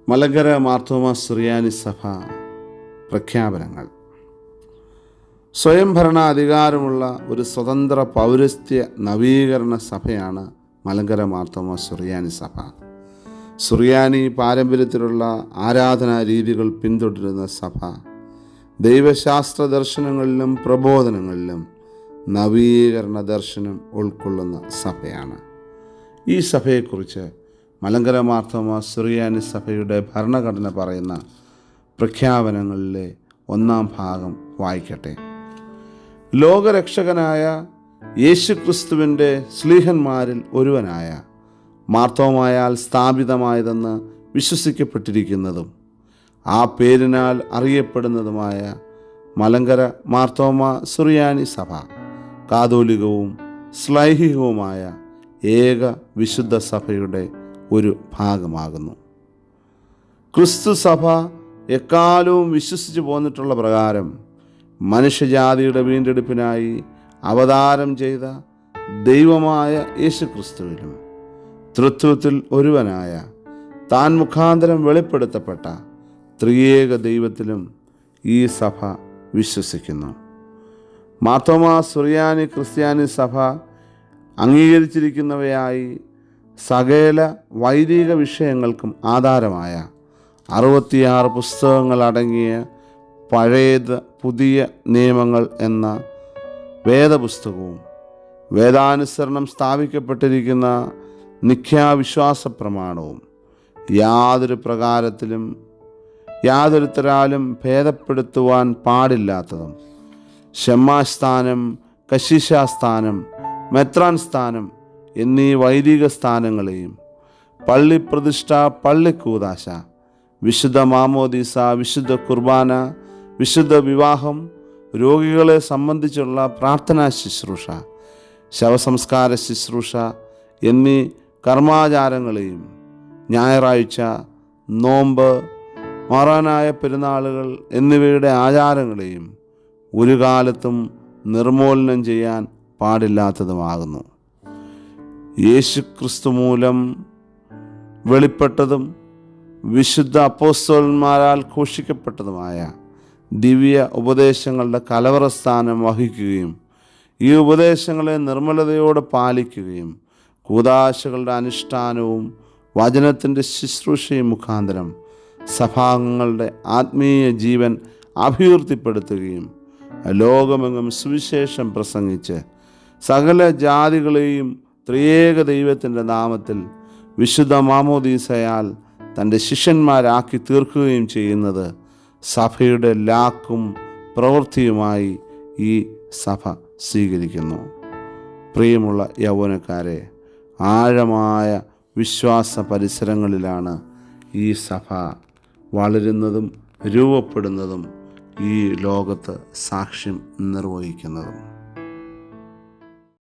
മലങ്കര മാർത്തോമാ സുറിയാനി സഭ പ്രഖ്യാപനങ്ങൾ. സ്വയംഭരണ അധികാരമുള്ള ഒരു സ്വതന്ത്ര പൗരസ്ത്യ നവീകരണ സഭയാണ് മലങ്കര മാർത്തോമാ സുറിയാനി സഭ. സുറിയാനി പാരമ്പര്യത്തിലുള്ള ആരാധനാ രീതികൾ പിന്തുടരുന്ന സഭ ദൈവശാസ്ത്ര ദർശനങ്ങളിലും പ്രബോധനങ്ങളിലും നവീകരണ ദർശനം ഉൾക്കൊള്ളുന്ന സഭയാണ്. ഈ സഭയെക്കുറിച്ച് മലങ്കര മാർത്തോമാ സുറിയാനി സഭയുടെ ഭരണഘടന പറയുന്ന പ്രഖ്യാപനങ്ങളിലെ ഒന്നാം ഭാഗം വായിക്കട്ടെ. ലോകരക്ഷകനായ യേശുക്രിസ്തുവിൻ്റെ സ്ലീഹന്മാരിൽ ഒരുവനായ മാർത്തോമായാൽ സ്ഥാപിതമായതെന്ന് വിശ്വസിക്കപ്പെട്ടിരിക്കുന്നതും ആ പേരിനാൽ അറിയപ്പെടുന്നതുമായ മലങ്കര മാർത്തോമാ സുറിയാനി സഭ കാതോലികവും ശ്ലൈഹികവുമായ ഏക വിശുദ്ധ സഭയുടെ ഒരു ഭാഗമാകുന്നു. ക്രിസ്തു സഭ എക്കാലവും വിശ്വസിച്ചു പോന്നിട്ടുള്ള പ്രകാരം മനുഷ്യജാതിയുടെ വീണ്ടെടുപ്പിനായി അവതാരം ചെയ്ത ദൈവമായ യേശുക്രിസ്തുവിലും തൃത്വത്തിൽ ഒരുവനായ താൻ മുഖാന്തരം വെളിപ്പെടുത്തപ്പെട്ട ത്രിയേക ദൈവത്തിലും ഈ സഭ വിശ്വസിക്കുന്നു. മാർത്തോമാ സുറിയാനി ക്രിസ്ത്യാനി സഭ അംഗീകരിച്ചിരിക്കുന്നവയായി സകല വൈദിക വിഷയങ്ങൾക്കും ആധാരമായ 66 പുസ്തകങ്ങൾ അടങ്ങിയ പഴയത് പുതിയ നിയമങ്ങൾ എന്ന വേദപുസ്തകവും വേദാനുസരണം സ്ഥാപിക്കപ്പെട്ടിരിക്കുന്ന നിഖ്യാവിശ്വാസ പ്രമാണവും യാതൊരുത്തരാലും ഭേദപ്പെടുത്തുവാൻ പാടില്ലാത്തതും ഷെമ്മാസ്ഥാനം, കശീശാസ്ഥാനം, മെത്രാൻ സ്ഥാനം എന്നീ വൈദിക സ്ഥാനങ്ങളെയും പള്ളിപ്രതിഷ്ഠ, പള്ളിക്കൂദാശ, വിശുദ്ധ മാമോദീസ, വിശുദ്ധ കുർബാന, വിശുദ്ധ വിവാഹം, രോഗികളെ സംബന്ധിച്ചുള്ള പ്രാർത്ഥനാ ശുശ്രൂഷ, ശവസംസ്കാര ശുശ്രൂഷ എന്നീ കർമാചാരങ്ങളെയും ഞായറാഴ്ച, നോമ്പ്, മാറാനായ പെരുന്നാളുകൾ എന്നിവയുടെ ആചാരങ്ങളെയും ഒരു കാലത്തും നിർമൂലനം ചെയ്യാൻ പാടില്ലാത്തതുമാകുന്നു. യേശുക്രിസ്തു മൂലം വെളിപ്പെട്ടതും വിശുദ്ധ അപ്പോസ്തലന്മാരാൽ ഘോഷിക്കപ്പെട്ടതുമായ ദിവ്യ ഉപദേശങ്ങളുടെ കലവറസ്ഥാനം വഹിക്കുകയും ഈ ഉപദേശങ്ങളെ നിർമ്മലതയോടെ പാലിക്കുകയും കൂദാശകളുടെ അനുഷ്ഠാനവും വചനത്തിൻ്റെ ശുശ്രൂഷയും മുഖാന്തരം സഭാംഗങ്ങളുടെ ആത്മീയ ജീവൻ അഭിവൃദ്ധിപ്പെടുത്തുകയും ലോകമെങ്ങും സുവിശേഷം പ്രസംഗിച്ച് സകല ജാതികളെയും ത്രിയേക ദൈവത്തിൻ്റെ നാമത്തിൽ വിശുദ്ധ മാമോദീസയാൽ തൻ്റെ ശിഷ്യന്മാരാക്കി തീർക്കുകയും ചെയ്യുന്നത് സഭയുടെ ലാക്കും പ്രവൃത്തിയുമായി ഈ സഭ സ്വീകരിക്കുന്നു. പ്രിയമുള്ള യൗവനക്കാരെ, ആഴമായ വിശ്വാസ പരിസരങ്ങളിലാണ് ഈ സഭ വളരുന്നതും രൂപപ്പെടുന്നതും ഈ ലോകത്ത് സാക്ഷ്യം നിർവഹിക്കുന്നതും.